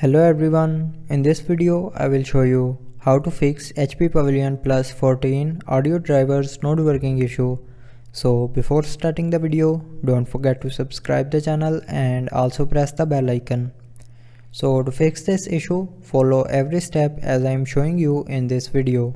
Hello everyone, in this video I will show you how to fix HP Pavilion Plus 14 audio drivers not working issue. So before starting the video, don't forget to subscribe the channel and also press the bell icon. So to fix this issue, follow every step as I am showing you in this video.